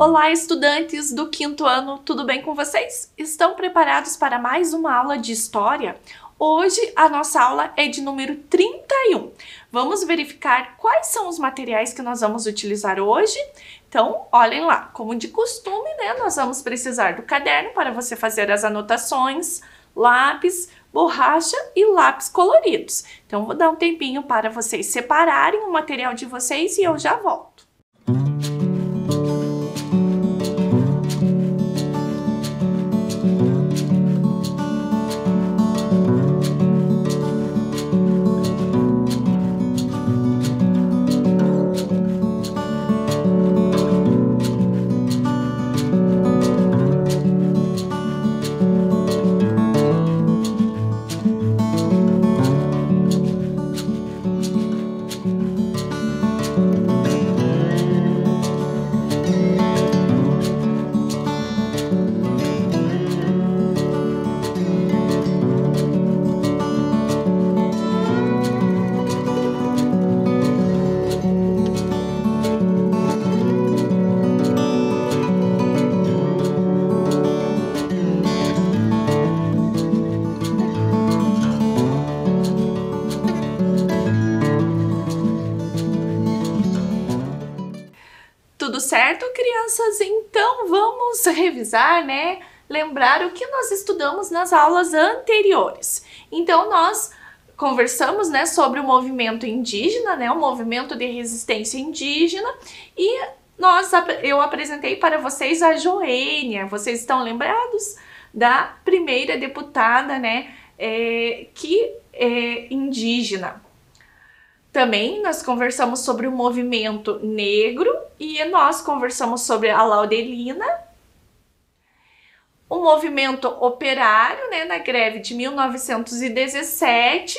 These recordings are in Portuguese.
Olá, estudantes do quinto ano, tudo bem com vocês? Estão preparados para mais uma aula de história? Hoje a nossa aula é de número 31. Vamos verificar quais são os materiais que nós vamos utilizar hoje? Então, olhem lá, como de costume, né? Nós vamos precisar do caderno para você fazer as anotações, lápis, borracha e lápis coloridos. Então, vou dar um tempinho para vocês separarem o material de vocês e eu já volto. Tudo certo, crianças? Então vamos revisar, né? Lembrar o que nós estudamos nas aulas anteriores. Então nós conversamos, né, sobre o movimento indígena, né, o movimento de resistência indígena, e eu apresentei para vocês a Joênia. Vocês estão lembrados da primeira deputada, né, que é indígena. Também nós conversamos sobre o movimento negro e nós conversamos sobre a Laudelina, o movimento operário, né, na greve de 1917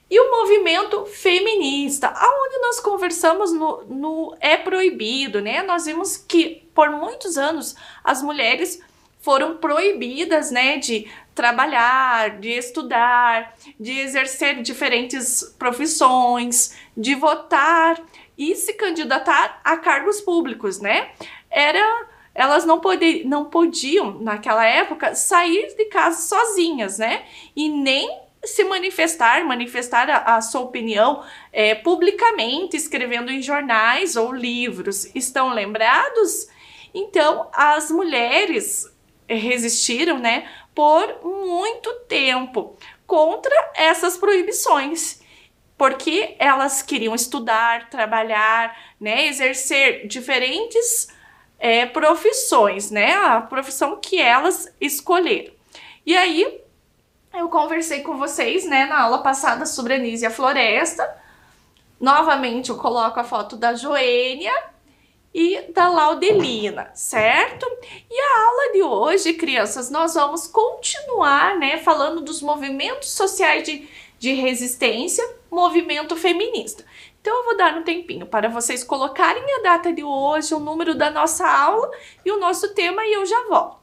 e o movimento feminista, aonde nós conversamos no É Proibido, né? Nós vimos que por muitos anos as mulheres foram proibidas, né, de trabalhar, de estudar, de exercer diferentes profissões, de votar e se candidatar a cargos públicos, né? Elas não podiam, naquela época, sair de casa sozinhas, né? E nem se manifestar a sua opinião publicamente, escrevendo em jornais ou livros. Estão lembrados? Então, as mulheres resistiram, né, por muito tempo contra essas proibições, porque elas queriam estudar, trabalhar, né, exercer diferentes profissões, né, a profissão que elas escolheram. E aí, eu conversei com vocês, né, na aula passada sobre a Anísia Floresta. Novamente, eu coloco a foto da Joênia e da Laudelina, certo? E a aula de hoje, crianças, nós vamos continuar, né, falando dos movimentos sociais de resistência, movimento feminista. Então eu vou dar um tempinho para vocês colocarem a data de hoje, o número da nossa aula e o nosso tema e eu já volto.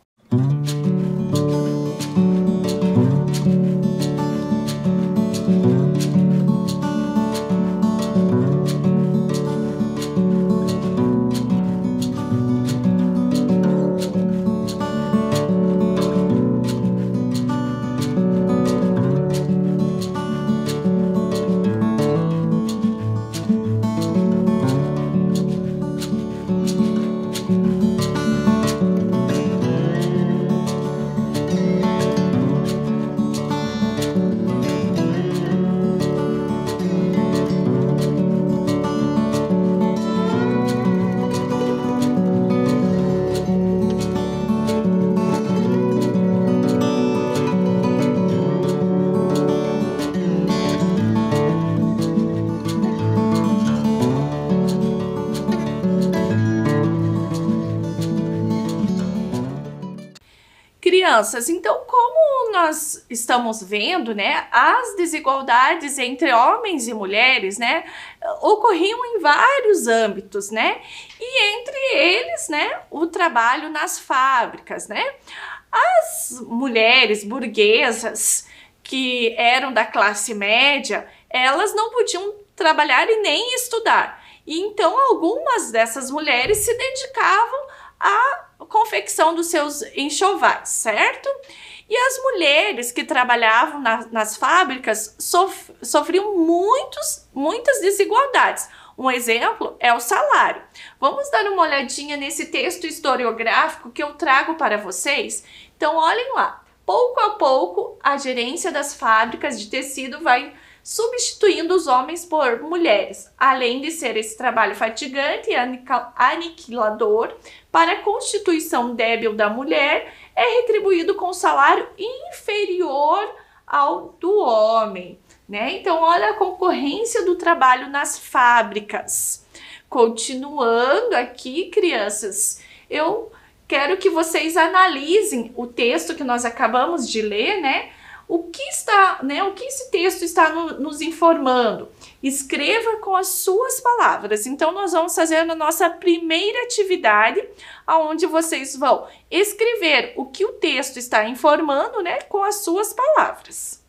Crianças, então como nós estamos vendo, né, as desigualdades entre homens e mulheres, né, ocorriam em vários âmbitos, né, e entre eles, né, o trabalho nas fábricas, né. As mulheres burguesas que eram da classe média, elas não podiam trabalhar e nem estudar. E então algumas dessas mulheres se dedicavam à confecção dos seus enxovais, certo? E as mulheres que trabalhavam nas fábricas sofriam muitas desigualdades. Um exemplo é o salário. Vamos dar uma olhadinha nesse texto historiográfico que eu trago para vocês? Então, olhem lá. Pouco a pouco, a gerência das fábricas de tecido vai substituindo os homens por mulheres. Além de ser esse trabalho fatigante e aniquilador, para a constituição débil da mulher, é retribuído com salário inferior ao do homem, né? Então, olha a concorrência do trabalho nas fábricas. Continuando aqui, crianças, eu quero que vocês analisem o texto que nós acabamos de ler, né? O que esse texto está nos informando? Escreva com as suas palavras. Então, nós vamos fazer a nossa primeira atividade, onde vocês vão escrever o que o texto está informando, né, com as suas palavras.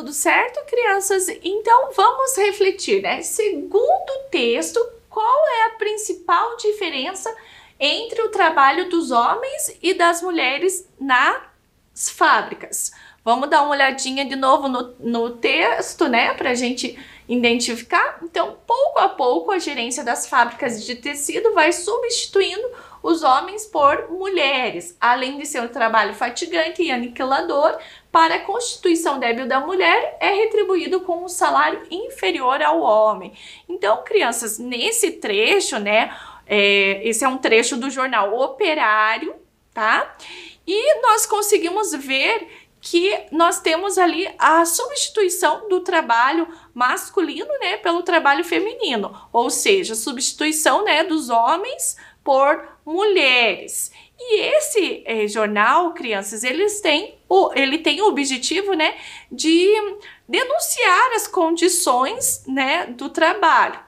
Tudo certo, crianças? Então vamos refletir, né? Segundo o texto, qual é a principal diferença entre o trabalho dos homens e das mulheres nas fábricas? Vamos dar uma olhadinha de novo no texto, né? Para a gente identificar. Então, pouco a pouco, a gerência das fábricas de tecido vai substituindo os homens por mulheres. Além de ser um trabalho fatigante e aniquilador, para a constituição débil da mulher, é retribuído com um salário inferior ao homem. Então, crianças, nesse trecho, né? Esse é um trecho do jornal Operário, tá? E nós conseguimos ver que nós temos ali a substituição do trabalho masculino, né, pelo trabalho feminino, ou seja, substituição, né, dos homens por mulheres. E esse jornal, crianças, ele tem o objetivo, né, de denunciar as condições, né, do trabalho.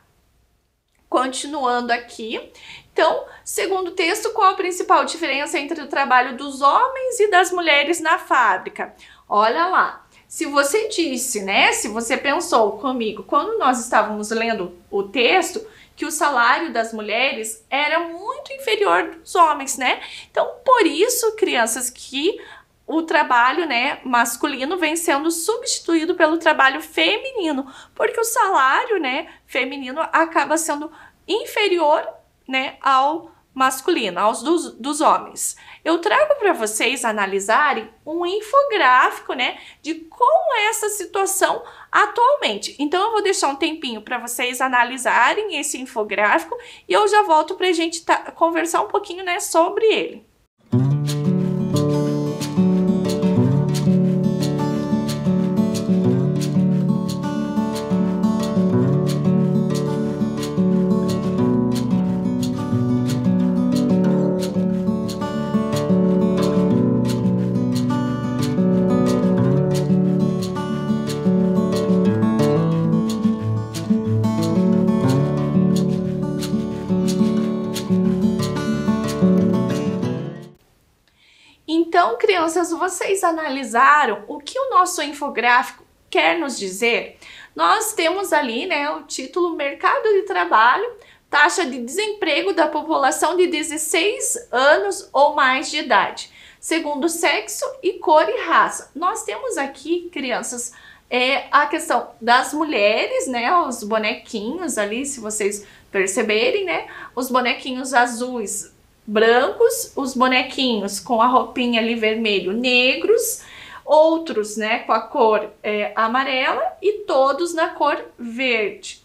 Continuando aqui, então, segundo o texto, qual a principal diferença entre o trabalho dos homens e das mulheres na fábrica? Olha lá, se você disse, né, se você pensou comigo, quando nós estávamos lendo o texto, que o salário das mulheres era muito inferior dos homens, né? Então, por isso, crianças, que o trabalho, né, masculino vem sendo substituído pelo trabalho feminino, porque o salário, né, feminino acaba sendo inferior, né, ao masculino, aos dos homens. Eu trago para vocês analisarem um infográfico, né, de como é essa situação atualmente. Então, eu vou deixar um tempinho para vocês analisarem esse infográfico e eu já volto para a gente conversar um pouquinho, né, sobre ele. Então, crianças, vocês analisaram o que o nosso infográfico quer nos dizer? Nós temos ali, né, o título Mercado de Trabalho, taxa de desemprego da população de 16 anos ou mais de idade, segundo sexo e cor e raça. Nós temos aqui, crianças, a questão das mulheres, né, os bonequinhos ali, se vocês perceberem, né, os bonequinhos azuis, brancos, os bonequinhos com a roupinha ali vermelho, negros, outros, né, com a cor amarela e todos na cor verde.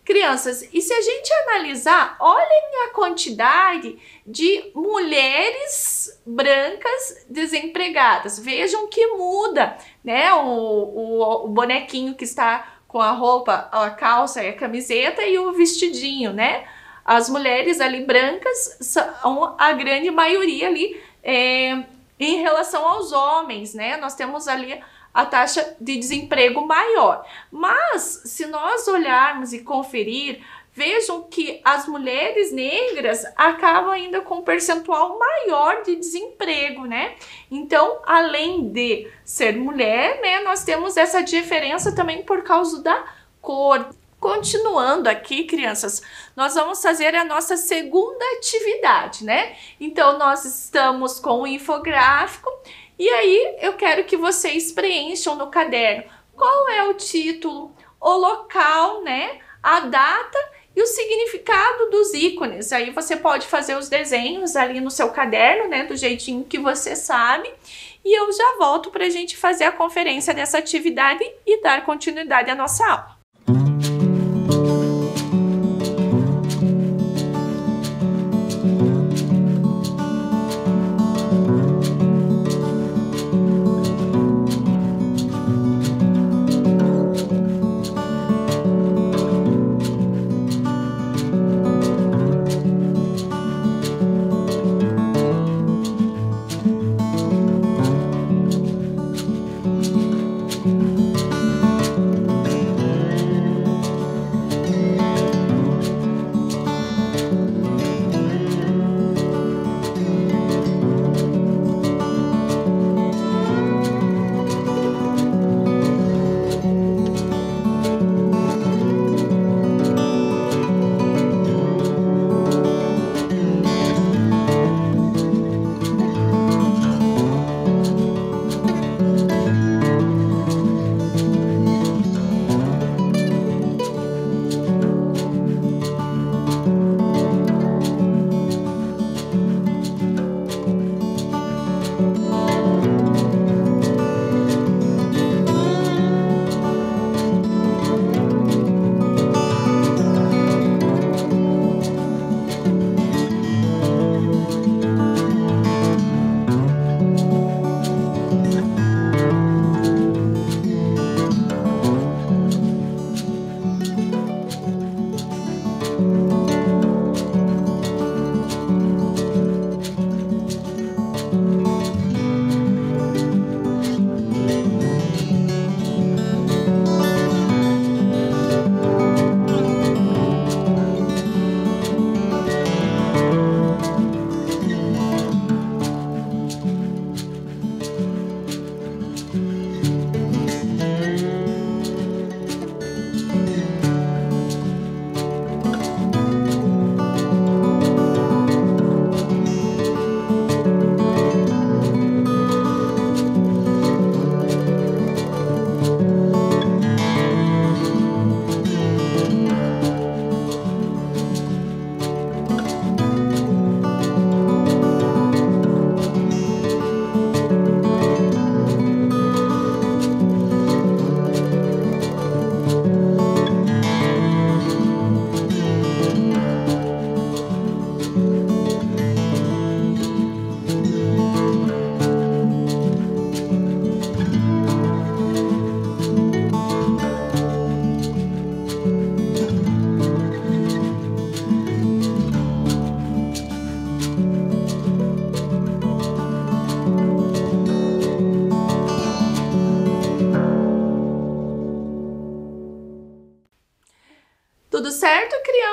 Crianças, e se a gente analisar, olhem a quantidade de mulheres brancas desempregadas. Vejam que muda, né, o bonequinho que está com a roupa, a calça e a camiseta e o vestidinho, né? As mulheres ali brancas são a grande maioria ali em relação aos homens, né? Nós temos ali a taxa de desemprego maior. Mas, se nós olharmos e conferir, vejam que as mulheres negras acabam ainda com um percentual maior de desemprego, né? Então, além de ser mulher, né, nós temos essa diferença também por causa da cor. Continuando aqui, crianças, nós vamos fazer a nossa segunda atividade, né? Então, nós estamos com o infográfico e aí eu quero que vocês preencham no caderno qual é o título, o local, né? A data e o significado dos ícones. Aí você pode fazer os desenhos ali no seu caderno, né? Do jeitinho que você sabe. E eu já volto para a gente fazer a conferência dessa atividade e dar continuidade à nossa aula.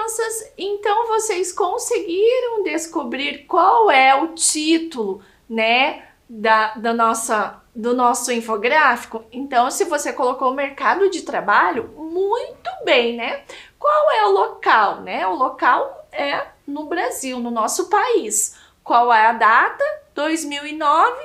crianças, então vocês conseguiram descobrir qual é o título, né, do nosso infográfico? Então, se você colocou mercado de trabalho, muito bem, né? Qual é o local, né? O local é no Brasil, no nosso país. Qual é a data? 2009.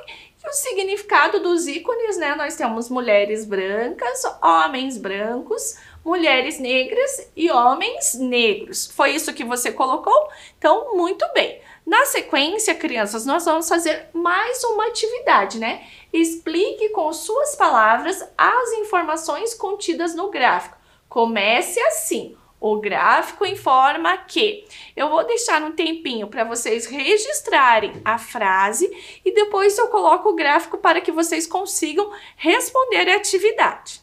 E o significado dos ícones, né? Nós temos mulheres brancas, homens brancos, mulheres negras e homens negros. Foi isso que você colocou? Então, muito bem. Na sequência, crianças, nós vamos fazer mais uma atividade, né? Explique com suas palavras as informações contidas no gráfico. Comece assim. O gráfico informa que... Eu vou deixar um tempinho para vocês registrarem a frase e depois eu coloco o gráfico para que vocês consigam responder a atividade.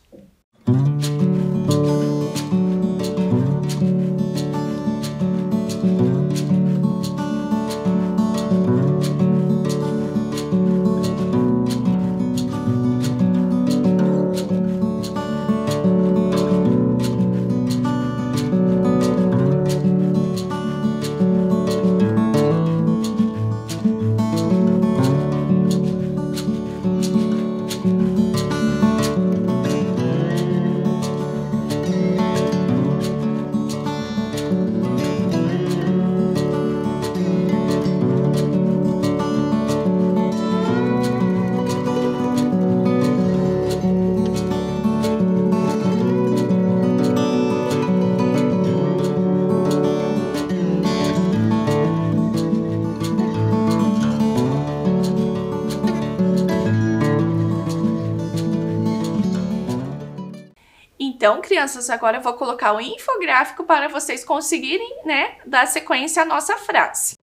Então, crianças, agora eu vou colocar o infográfico para vocês conseguirem, né, dar sequência à nossa frase.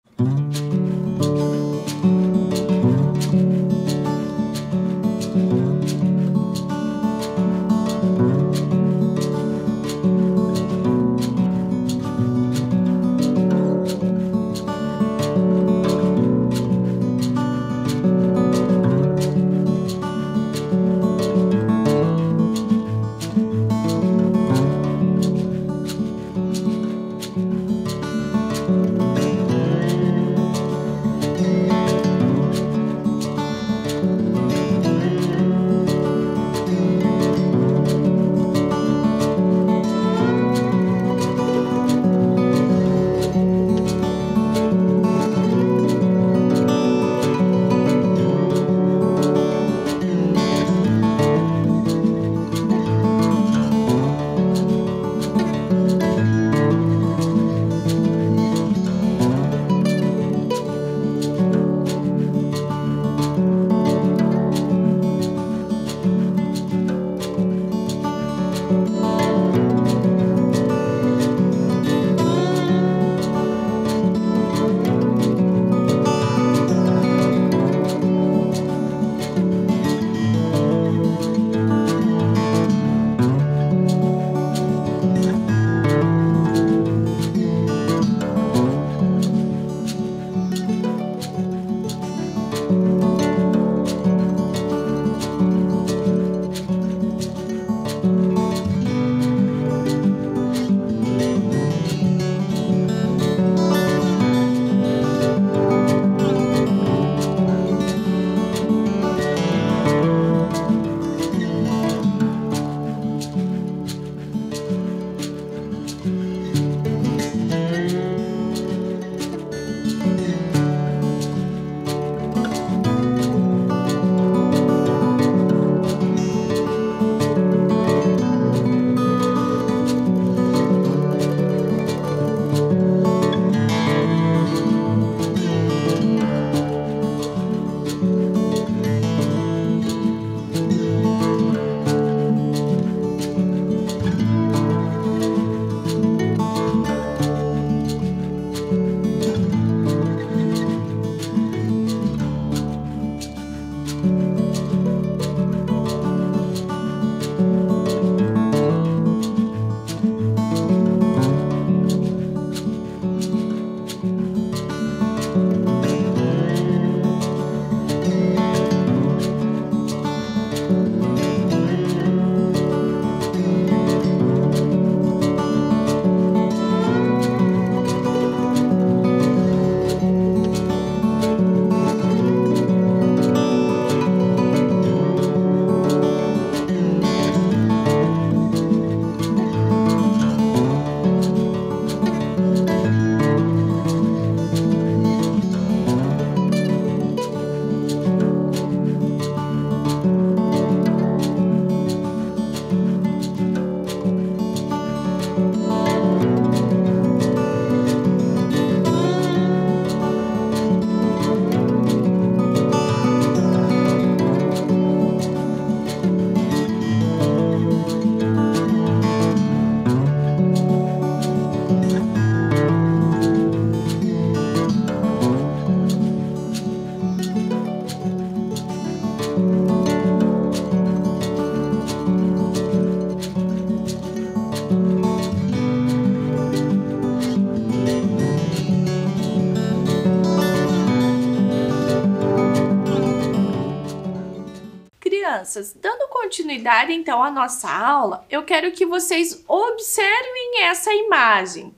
crianças, dando continuidade então à nossa aula, eu quero que vocês observem essa imagem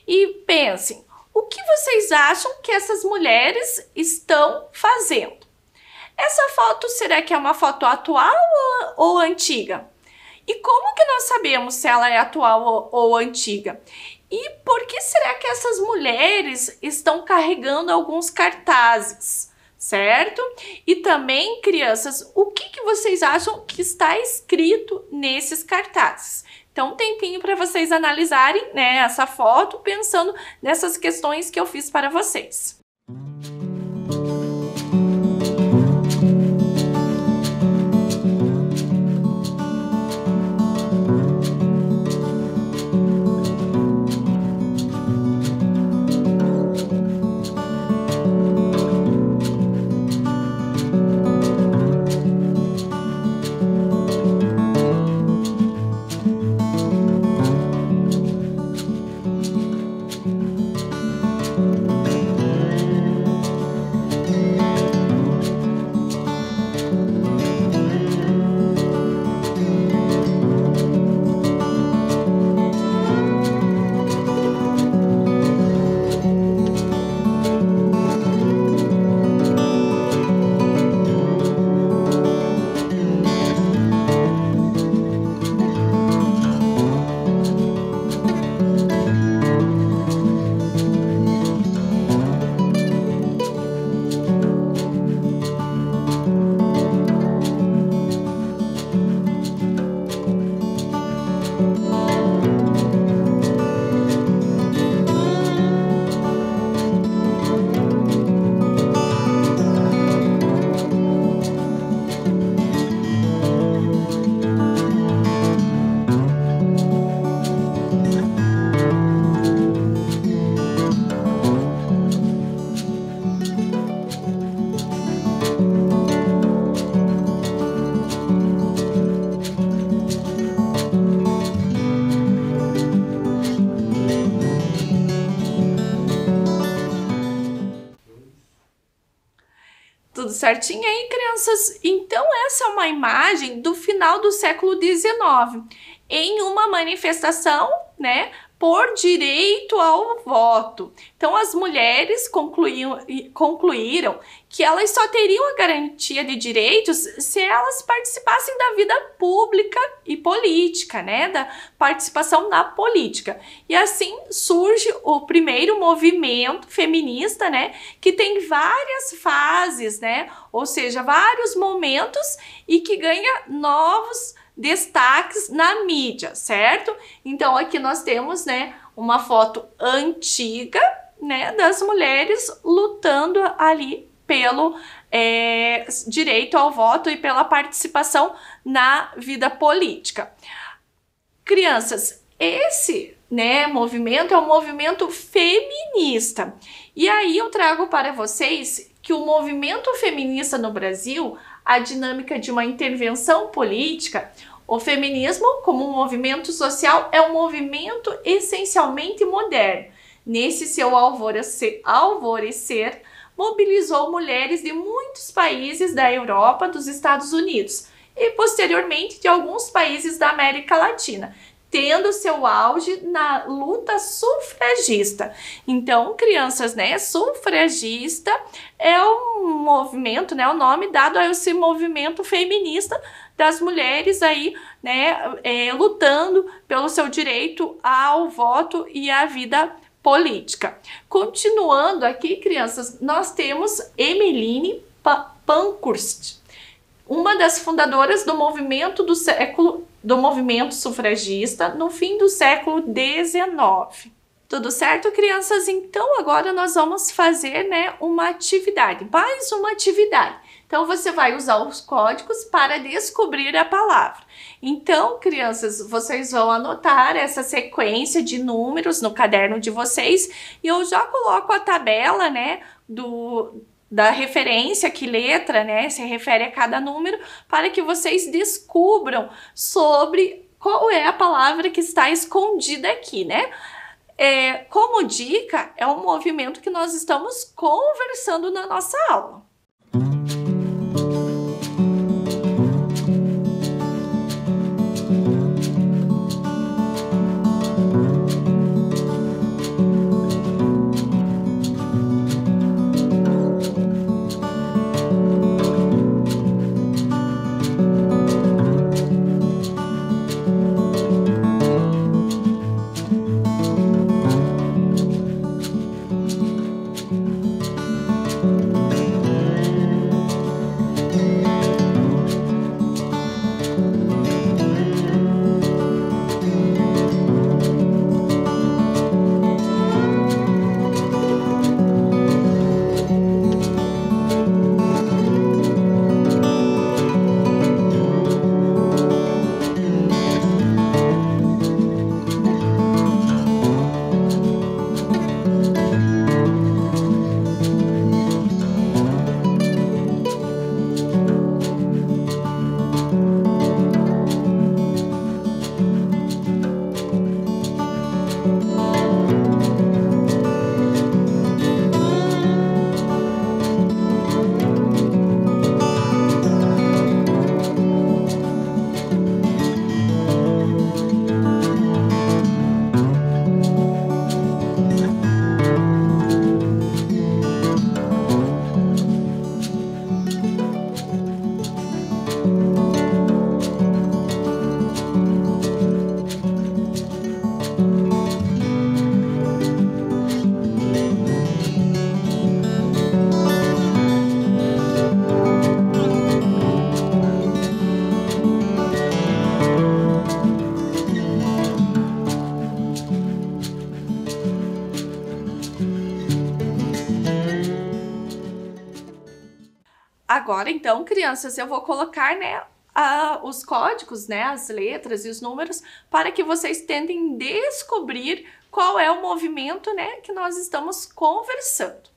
e pensem, o que vocês acham que essas mulheres estão fazendo? Essa foto, será que é uma foto atual ou antiga? E como que nós sabemos se ela é atual ou antiga? E por que será que essas mulheres estão carregando alguns cartazes, certo? E também, crianças, o que vocês acham que está escrito nesses cartazes? Então, um tempinho para vocês analisarem, né, essa foto, pensando nessas questões que eu fiz para vocês. Tudo certinho aí, crianças? Então, essa é uma imagem do final do século XIX, em uma manifestação, né, por direito ao voto. Então, as mulheres concluíram que elas só teriam a garantia de direitos se elas participassem da vida pública e política, né, da participação na política. E assim surge o primeiro movimento feminista, né, que tem várias fases, né, ou seja, vários momentos e que ganha novos destaques na mídia, certo? Então aqui nós temos, né, uma foto antiga, né, das mulheres lutando ali pelo direito ao voto e pela participação na vida política. Crianças, esse, né, movimento é um movimento feminista. E aí eu trago para vocês que o movimento feminista no Brasil, a dinâmica de uma intervenção política, o feminismo como um movimento social é um movimento essencialmente moderno. Nesse seu alvorecer, mobilizou mulheres de muitos países da Europa, dos Estados Unidos e posteriormente de alguns países da América Latina, tendo seu auge na luta sufragista. Então, crianças, né, sufragista é um movimento, né, o nome dado a esse movimento feminista das mulheres aí, né, lutando pelo seu direito ao voto e à vida política. Continuando aqui, crianças, nós temos Emmeline Pankhurst, uma das fundadoras do movimento movimento sufragista no fim do século XIX. Tudo certo, crianças? Então agora nós vamos fazer, né, uma atividade, mais uma atividade. Então você vai usar os códigos para descobrir a palavra. Então, crianças, vocês vão anotar essa sequência de números no caderno de vocês e eu já coloco a tabela, né, da referência, que letra, né, se refere a cada número, para que vocês descubram sobre qual é a palavra que está escondida aqui, né? Como dica, é um movimento que nós estamos conversando na nossa aula. Agora, então, crianças, eu vou colocar, né, os códigos, né, as letras e os números, para que vocês tentem descobrir qual é o movimento, né, que nós estamos conversando.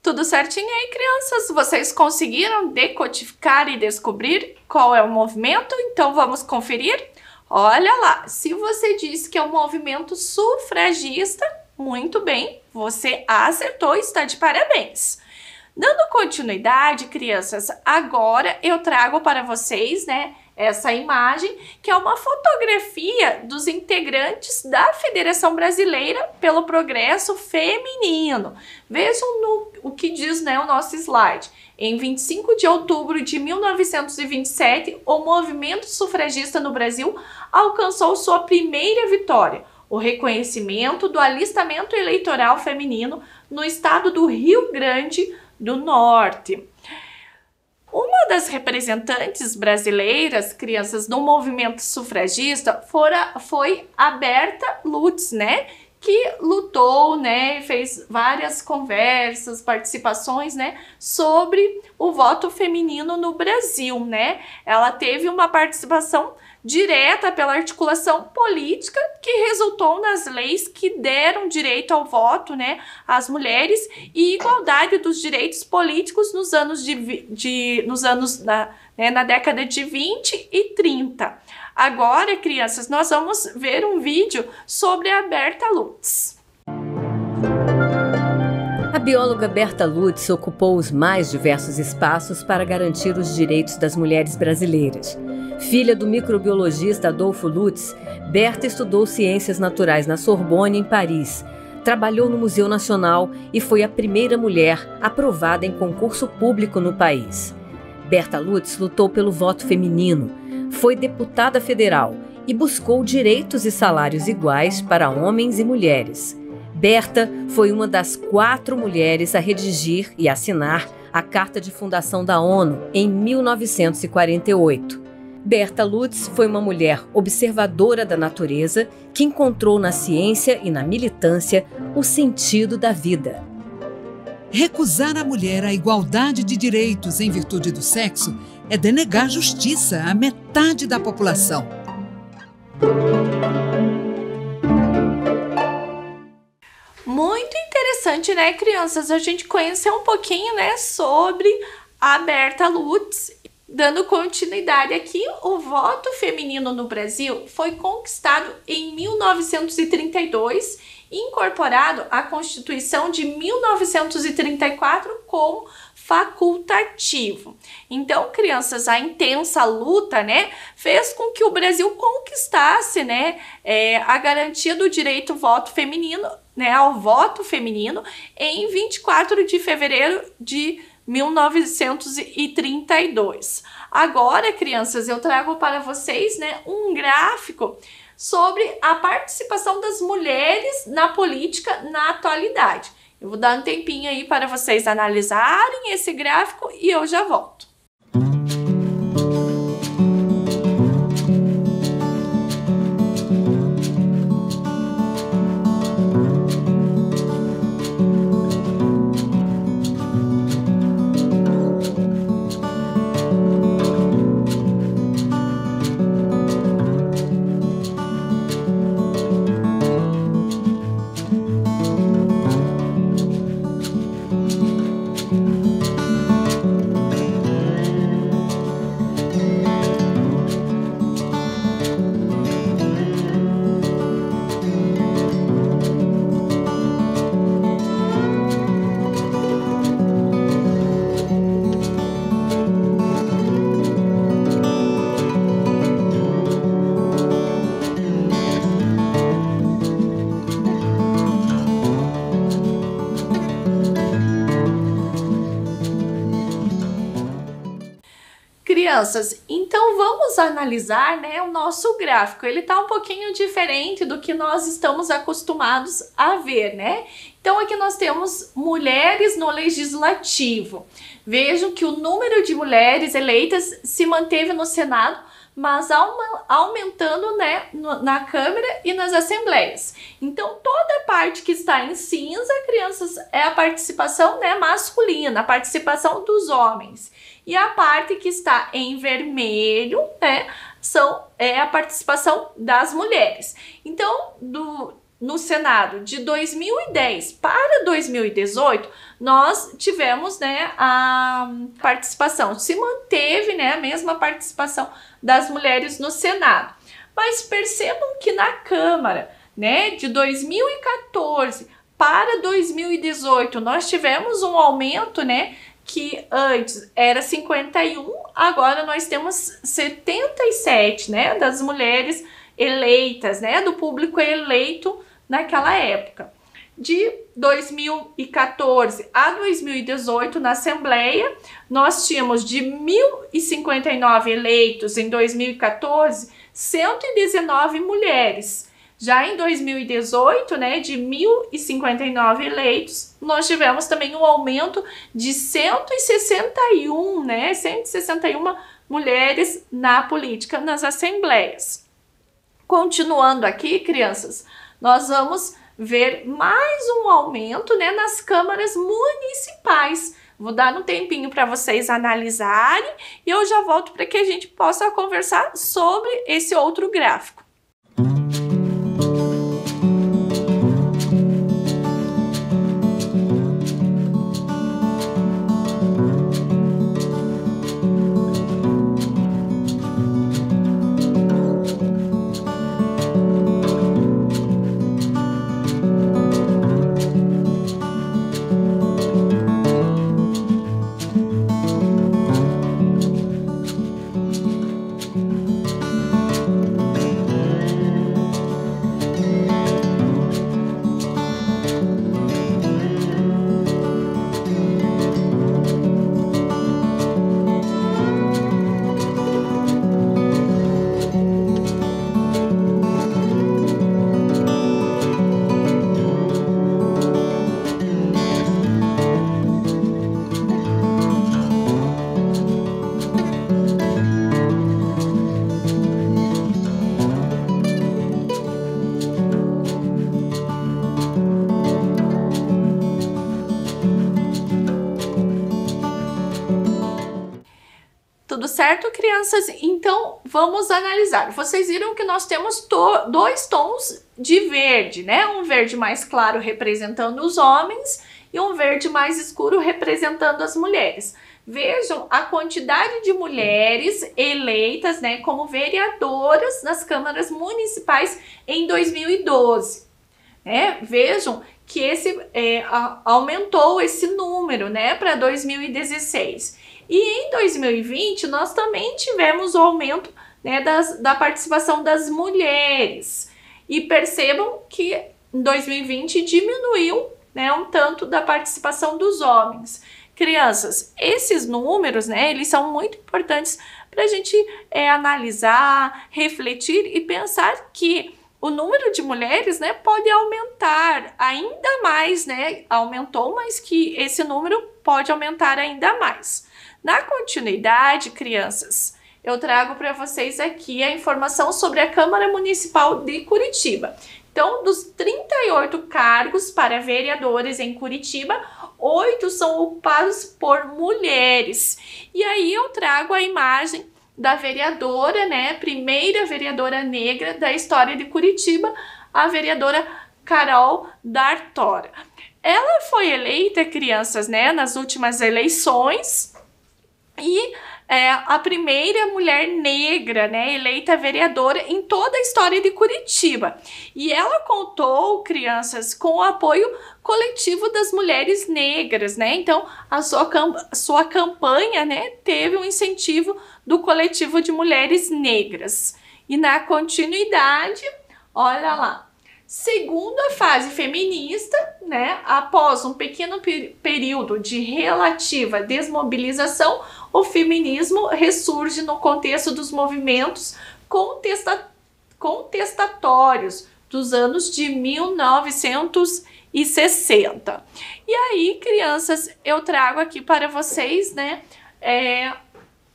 Tudo certinho aí, crianças? Vocês conseguiram decodificar e descobrir qual é o movimento? Então vamos conferir? Olha lá, se você disse que é um movimento sufragista, muito bem, você acertou e está de parabéns. Dando continuidade, crianças, agora eu trago para vocês, né, essa imagem, que é uma fotografia dos integrantes da Federação Brasileira pelo Progresso Feminino. Vejam o que diz, né, o nosso slide. Em 25 de outubro de 1927, o movimento sufragista no Brasil alcançou sua primeira vitória, o reconhecimento do alistamento eleitoral feminino no estado do Rio Grande do Norte. Uma das representantes brasileiras, crianças, do movimento sufragista foi a Berta Lutz, né? Que lutou, né? Fez várias conversas, participações, né? Sobre o voto feminino no Brasil, né? Ela teve uma participação direta pela articulação política que resultou nas leis que deram direito ao voto, né, às mulheres e igualdade dos direitos políticos nos anos na década de 20 e 30. Agora, crianças, nós vamos ver um vídeo sobre a Berta Lutz. A bióloga Berta Lutz ocupou os mais diversos espaços para garantir os direitos das mulheres brasileiras. Filha do microbiologista Adolfo Lutz, Berta estudou ciências naturais na Sorbonne, em Paris. Trabalhou no Museu Nacional e foi a primeira mulher aprovada em concurso público no país. Berta Lutz lutou pelo voto feminino, foi deputada federal e buscou direitos e salários iguais para homens e mulheres. Berta foi uma das 4 mulheres a redigir e assinar a Carta de Fundação da ONU em 1948. Berta Lutz foi uma mulher observadora da natureza que encontrou na ciência e na militância o sentido da vida. Recusar à mulher a igualdade de direitos em virtude do sexo é denegar justiça à metade da população. Muito interessante, né, crianças? A gente conhecer um pouquinho, né, sobre a Berta Lutz. Dando continuidade aqui, o voto feminino no Brasil foi conquistado em 1932 e incorporado à Constituição de 1934 como facultativo. Então, crianças, a intensa luta, né, fez com que o Brasil conquistasse, né, a garantia do direito ao voto feminino, né, ao voto feminino em 24 de fevereiro de 1932. Agora, crianças, eu trago para vocês, né, um gráfico sobre a participação das mulheres na política na atualidade. Eu vou dar um tempinho aí para vocês analisarem esse gráfico e eu já volto. Crianças, então vamos analisar, né, o nosso gráfico. Ele tá um pouquinho diferente do que nós estamos acostumados a ver, né? Então aqui nós temos mulheres no legislativo. Vejam que o número de mulheres eleitas se manteve no Senado, mas aumentando, né, na Câmara e nas assembleias. Então toda a parte que está em cinza, crianças, é a participação, né, masculina, a participação dos homens. E a parte que está em vermelho, né, é a participação das mulheres. Então, no Senado de 2010 para 2018, nós tivemos, né, a participação, se manteve, né, a mesma participação das mulheres no Senado. Mas percebam que na Câmara, né, de 2014 para 2018, nós tivemos um aumento, né, que antes era 51, agora nós temos 77, né, das mulheres eleitas, né, do público eleito naquela época. De 2014 a 2018, na Assembleia, nós tínhamos de 1.059 eleitos em 2014, 119 mulheres. Já em 2018, né, de 1.059 eleitos, nós tivemos também um aumento de 161, né, 161 mulheres na política, nas assembleias. Continuando aqui, crianças, nós vamos ver mais um aumento, né, nas câmaras municipais. Vou dar um tempinho para vocês analisarem e eu já volto para que a gente possa conversar sobre esse outro gráfico. Tudo certo, crianças? Então, vamos analisar. Vocês viram que nós temos dois tons de verde, né? Um verde mais claro representando os homens e um verde mais escuro representando as mulheres. Vejam a quantidade de mulheres eleitas, né, como vereadoras nas câmaras municipais em 2012. Vejam que aumentou esse número, né, para 2016. E em 2020 nós também tivemos o aumento, né, da participação das mulheres. E percebam que em 2020 diminuiu, né, um tanto da participação dos homens. Crianças, esses números, né, eles são muito importantes para a gente analisar, refletir e pensar que o número de mulheres, né, pode aumentar ainda mais, né? Aumentou, mas que esse número pode aumentar ainda mais. Na continuidade, crianças, eu trago para vocês aqui a informação sobre a Câmara Municipal de Curitiba. Então, dos 38 cargos para vereadores em Curitiba, 8 são ocupados por mulheres. E aí eu trago a imagem da vereadora, né, primeira vereadora negra da história de Curitiba, a vereadora Carol D'Artora. Ela foi eleita, crianças, né, nas últimas eleições e a primeira mulher negra, né, eleita vereadora em toda a história de Curitiba. E ela contou, crianças, com o apoio coletivo das mulheres negras, né? Então, a sua campanha, né, teve um incentivo do coletivo de mulheres negras. E na continuidade, olha lá, segundo a fase feminista, né, após um pequeno período de relativa desmobilização, o feminismo ressurge no contexto dos movimentos contestatórios dos anos de 1960. E aí, crianças, eu trago aqui para vocês, né,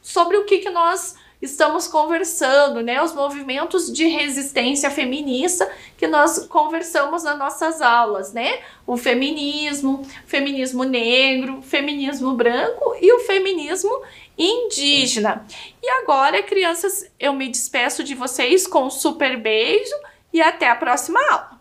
sobre o que nós estamos conversando, né, os movimentos de resistência feminista que nós conversamos nas nossas aulas, né, o feminismo negro, feminismo branco e o feminismo indígena. E agora, crianças, eu me despeço de vocês com um super beijo e até a próxima aula.